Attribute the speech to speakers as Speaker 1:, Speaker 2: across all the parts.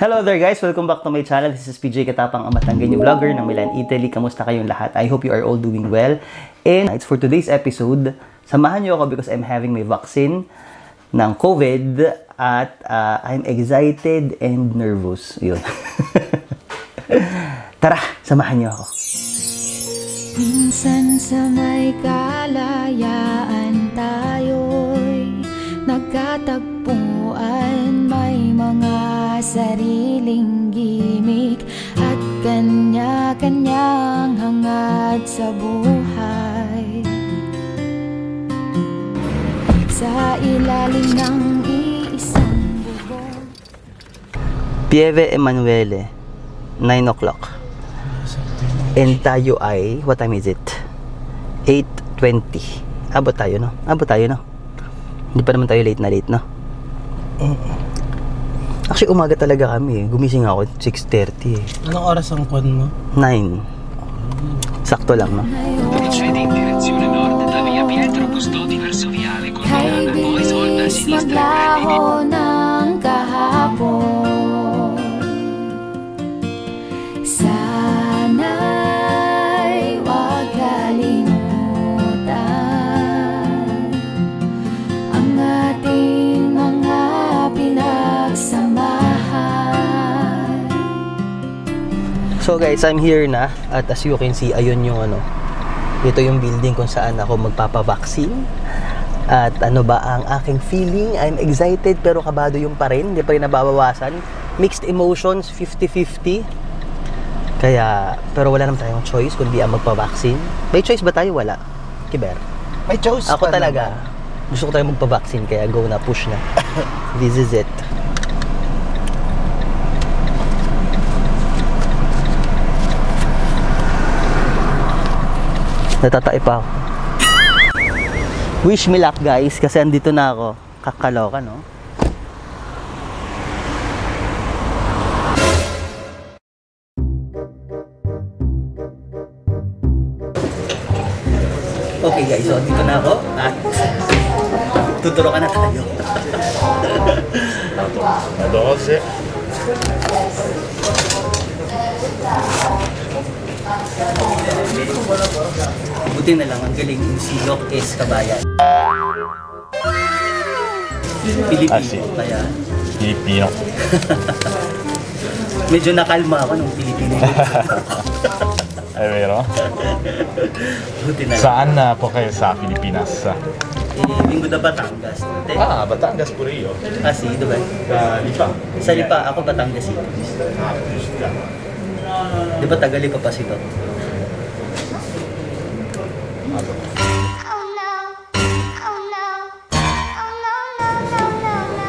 Speaker 1: Hello there guys! Welcome back to my channel. This is PJ Katapang, ang Batanggenyo vlogger ng Milan, Italy. Kamusta kayong lahat? I hope you are all doing well. And for today's episode, samahan niyo ako because I'm having my vaccine ng COVID at I'm excited and nervous. Yun. Tara, samahan niyo ako.
Speaker 2: Minsan sa may kalayaan tayo'y nagkatagpuan, may mga sariling gimik at kanya-kanyang hangad sa buhay. Sa ilalim ng iisang bubong,
Speaker 1: Pieve Emanuele, 9 o'clock. And tayo ay, what time is it? 8:20. Abot tayo, no? Hindi pa naman tayo late, no? Actually, umaga talaga kami. Gumising ako 6:30 eh.
Speaker 3: Anong oras ang kwan mo?
Speaker 1: 9. Sakto lang, no?
Speaker 4: Procede in direzione nord da via Pietro Custodi verso viale Colmeana, poi svolta a sinistra e prendi
Speaker 2: maglaho ng kahapon. Sana'y huwag kalimutan ang ating mga pinagsamahan.
Speaker 1: So guys, I'm here na. At as you can see, ayun yung ano. Ito yung building kung saan ako magpapavaccine. At ano ba ang aking feeling? I'm excited pero kabado yung pa rin. Hindi pa rin nababawasan. Mixed emotions, 50-50. Kaya, pero wala naman tayong choice kundi ang magpavaccine. May choice ba tayo? Wala. Kiber.
Speaker 3: May choice
Speaker 1: Ako
Speaker 3: pa
Speaker 1: talaga. Gusto ko tayo magpavaccine kaya go na, push na. This is it. Natatay pa ako. Wish me luck guys kasi andito na ako. Kakaloka, no? Okay guys, so dito na ako at tuturo ka na tayo.
Speaker 5: La dose.
Speaker 1: Buti na lang, ang galing yung si Doc S. Kabayan. Pilipino,
Speaker 5: Ah, si-
Speaker 1: kaya
Speaker 5: Filipino.
Speaker 1: medyo nakalma ako nung Pilipino yun.
Speaker 5: È vero?
Speaker 1: Buti na lang.
Speaker 5: Saan na po kayo sa Pilipinas?
Speaker 1: Linggo na Batangas. Hindi.
Speaker 5: Ah, Batangas pure io.
Speaker 1: Ah, si Dubai.
Speaker 5: Lipa.
Speaker 1: Sa Lipa, ako Batangas City. Di ba taga Lipa pa si Doc?
Speaker 2: Oh no, oh no, oh no, no, no, no.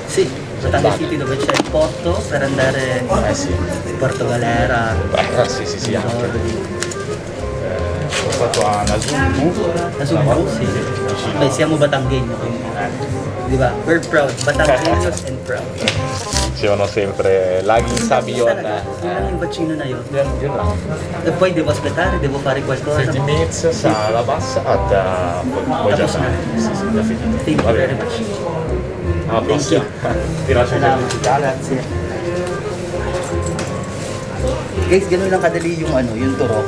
Speaker 1: Sì, Batangas City dove c'è il porto per andare
Speaker 5: Eh sì.
Speaker 1: Porto Galera.
Speaker 5: Ah, sì, anche. Ho fatto a Nasumbu.
Speaker 1: Nasumbu, sì. Beh, siamo Batangueño, quindi. Di ba? We're proud. Batangueños and proud.
Speaker 5: Dicevano sempre laghi Sabion.
Speaker 1: Yun lang yung bacino na yun.
Speaker 5: Yun lang.
Speaker 1: E poi devo aspettare, devo fare qualcosa.
Speaker 5: 30 minutes sa labas at poi già
Speaker 1: Tapos na.
Speaker 5: già finito.
Speaker 1: Thank you
Speaker 5: Va
Speaker 1: very
Speaker 5: bene.
Speaker 1: much.
Speaker 5: Alla prossima. Ti lascio
Speaker 1: Salamat. Grazie. Guys, ganun lang kadali yung ano, yung turok.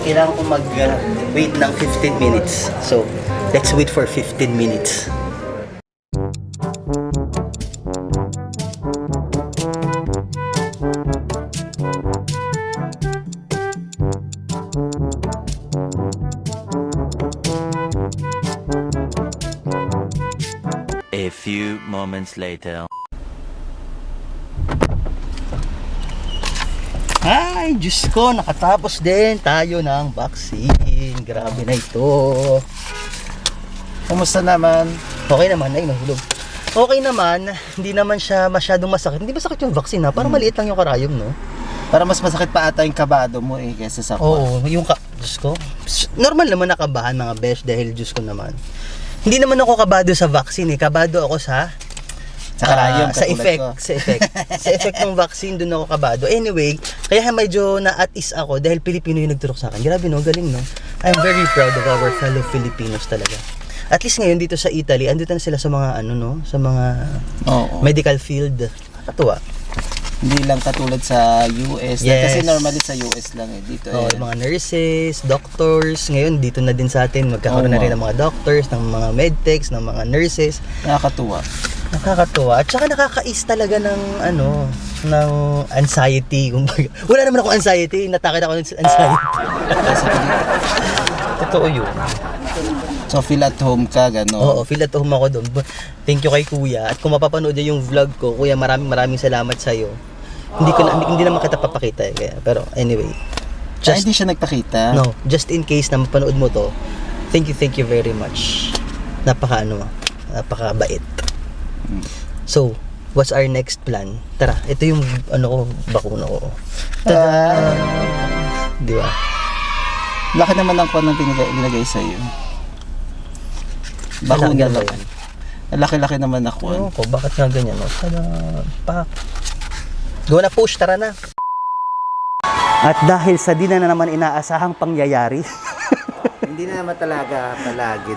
Speaker 1: Kailangan ko mag-wait ng 15 minutes. So, let's wait for 15 minutes.
Speaker 6: A few moments later.
Speaker 1: Ay, Diyos ko, nakatapos din tayo ng vaccine. Grabe na ito.
Speaker 3: Kumusta naman?
Speaker 1: Okay naman, ay nahulog. Okay naman, hindi naman siya masyadong masakit. Hindi masakit yung vaccine ha, parang maliit lang yung karayom, no?
Speaker 3: Para mas masakit pa ata yung kabado mo kaysa sa
Speaker 1: Oo, yung Diyos ko. Normal naman nakabahan mga besh dahil Diyos ko naman. Hindi naman ako kabado sa vaccine eh. Kabado ako sa
Speaker 3: Sa karayom,
Speaker 1: sa
Speaker 3: katulad
Speaker 1: effect,
Speaker 3: ko.
Speaker 1: sa effect ng vaccine, doon ako kabado. Anyway, kaya medyo na-at ease ako dahil Pilipino yung nagturok sa akin. Grabe no, galing no. I'm very proud of our fellow Filipinos talaga. At least ngayon dito sa Italy, andito na sila sa mga ano no, sa mga
Speaker 3: Oo.
Speaker 1: medical field. Nakakatuwa.
Speaker 3: Hindi lang katulad sa US.
Speaker 1: Yes.
Speaker 3: Kasi normally sa US lang eh. Dito
Speaker 1: Oh,
Speaker 3: eh.
Speaker 1: yung mga nurses, doctors, ngayon dito na din sa atin magkakaroon
Speaker 3: Oo,
Speaker 1: na rin
Speaker 3: ma'am.
Speaker 1: ng mga doctors, ng mga medtechs, ng mga nurses.
Speaker 3: Nakakatuwa.
Speaker 1: Nakakatuwa. At saka nakaka-ease talaga ng ano, ng anxiety. Kumbaga. Wala naman akong anxiety, natakot ako ng anxiety. Totoo yun.
Speaker 3: So feel at home ka, gano'n.
Speaker 1: Oo, feel at home ako doon. Thank you kay Kuya. At kung mapapanood niya yung vlog ko, Kuya, maraming salamat sa iyo. Hindi naman kita papakita eh, kaya. Pero anyway,
Speaker 3: Just, hindi siya nagpakita.
Speaker 1: no, just in case na mapanood mo to, thank you very much. Napakabait. So, what's our next plan? Tara, ito yung ano ko, bakuna ko. Tada! Di ba?
Speaker 3: Laki naman ang kwan ng binigay sa iyo. Bakuna
Speaker 1: Kailangan
Speaker 3: lang.
Speaker 1: ba yan?
Speaker 3: Laki-laki naman ako.
Speaker 1: Ewan ko, bakit nga ganyan? No? Tada! Pak! Go na push, tara na! At dahil sa di na naman inaasahang pangyayari,
Speaker 3: Hindi na naman talaga palagi.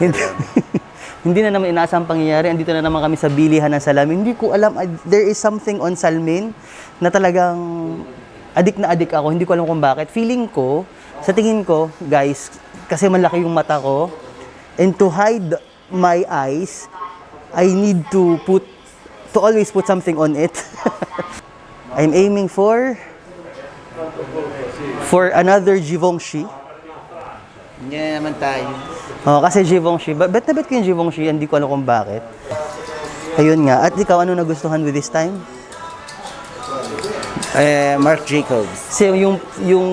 Speaker 1: hindi na naman inaasahang pangyayari, andito na naman kami sa bilihan ng salamin. Hindi ko alam, there is something on salmin na talagang adik na adik ako. Hindi ko alam kung bakit. Feeling ko, sa tingin ko, guys, kasi malaki yung mata ko, and to hide my eyes, I need to always put something on it. I'm aiming for another Givenchy.
Speaker 3: Hindi na naman tayo.
Speaker 1: Oh, kasi Givenchy. Bet na bet ko yung Givenchy, hindi ko alam kung bakit. Ayun nga. At ikaw, ano nagustuhan with this time?
Speaker 3: Marc Jacobs.
Speaker 1: Kasi yung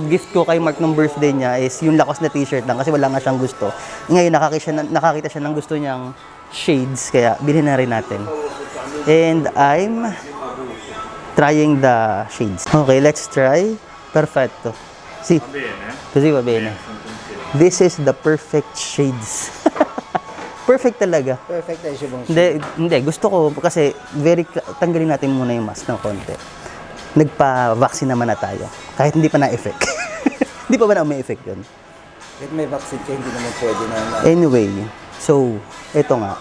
Speaker 1: gift ko kay Mark ng birthday niya is yung Lacoste na t-shirt lang kasi wala nga siyang gusto. Ngayon, nakakita siya ng gusto niyang shades, kaya bilhin na rin natin. And I'm trying the shades. Okay, let's try. Perfecto. Si. Così va bene. This is the perfect shades. Perfect talaga.
Speaker 3: Perfect tayo siya bang
Speaker 1: Hindi, gusto ko kasi tanggalin natin muna yung mask ng konti. Nagpa-vaccine naman na tayo. Kahit hindi pa na-effect. Hindi pa ba na may effect yun?
Speaker 3: Kahit may vaccine ka, hindi naman pwede na.
Speaker 1: Anyway, so, eto nga.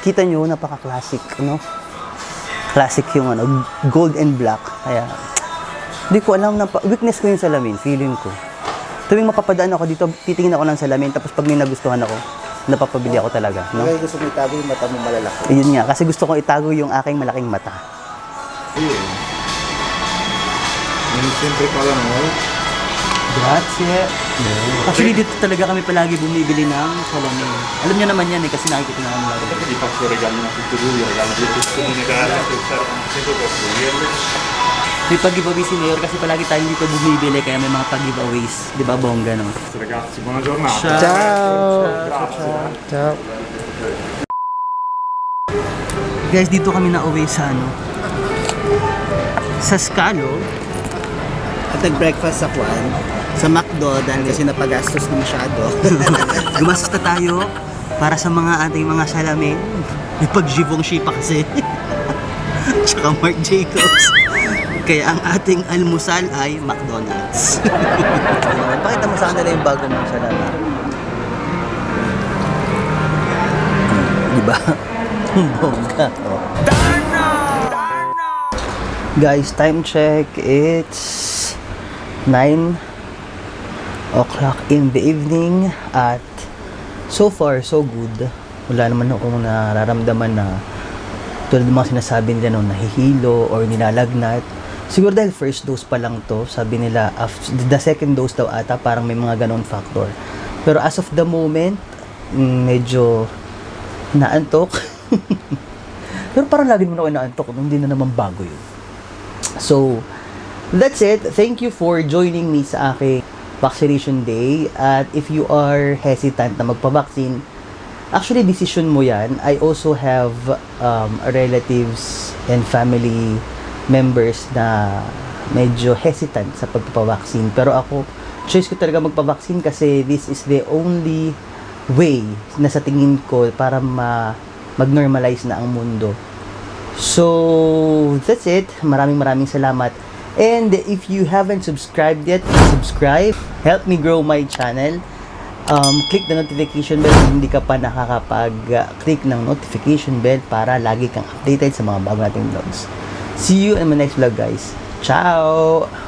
Speaker 1: Kita nyo, napaka-classic, no? Classic yung ano, gold and black. Kaya, hindi ko alam na weakness ko yung salamin, feeling ko. Tuwing mapapadaan ako dito, titingin ako ng salamin, tapos pag may nagustuhan ako, napapabili ako talaga, no?
Speaker 3: Kaya gusto mo itago yung mata mo malalaki.
Speaker 1: Ayun nga, kasi gusto kong itago yung aking malaking mata. Grazie. Actually, dito talaga kami palagi bumibili ng salamin. Alam niyo naman yan eh, kasi nakikita na kami lagi.
Speaker 5: Gli faccio regalino tutti lui, regalo di comunicare, che servono sempre per seguirli.
Speaker 1: May pag-giveaway si Mayor kasi palagi tayo dito bumibili kaya may mga pag-giveaways. Di ba, bongga, no?
Speaker 5: Ragazzi, buona giornata.
Speaker 1: Ciao!
Speaker 5: Grazie.
Speaker 1: Ciao! Guys, dito kami na-uwi sa ano? Sa Scalo.
Speaker 3: At nag-breakfast sa Kwan, sa McDo, dahil kasi napagastos na masyado.
Speaker 1: Gumastos na tayo para sa mga ating mga salamin. May pag-Givenchy pa kasi. Tsaka Marc Jacobs. Kaya ang ating almusal ay McDonald's. Pakita mo sa kanila yung bago mong salamin. Diba? Bongga. Oh. Guys, time check. It's 9 o'clock in the evening at so far, so good. Wala naman akong nararamdaman na tulad ng mga sinasabi nila nung nahihilo or nilalagnat. Siguro dahil first dose pa lang to, sabi nila the second dose daw ata parang may mga ganon factor. Pero as of the moment, medyo naantok. Pero parang lagi mo na ako naantok, hindi na naman bago yun. So, that's it. Thank you for joining me sa aking vaccination day. At if you are hesitant na magpa-vaccine, actually, decision mo yan. I also have relatives and family members na medyo hesitant sa pagpapavaccine. Pero ako, choice ko talaga magpa-vaccine kasi this is the only way na sa tingin ko para mag-normalize na ang mundo. So, that's it. Maraming salamat. And if you haven't subscribed yet, subscribe. Help me grow my channel. Click the notification bell kung hindi ka pa nakakapag-click ng notification bell para lagi kang updated sa mga bago nating vlogs. See you in my next vlog, guys. Ciao!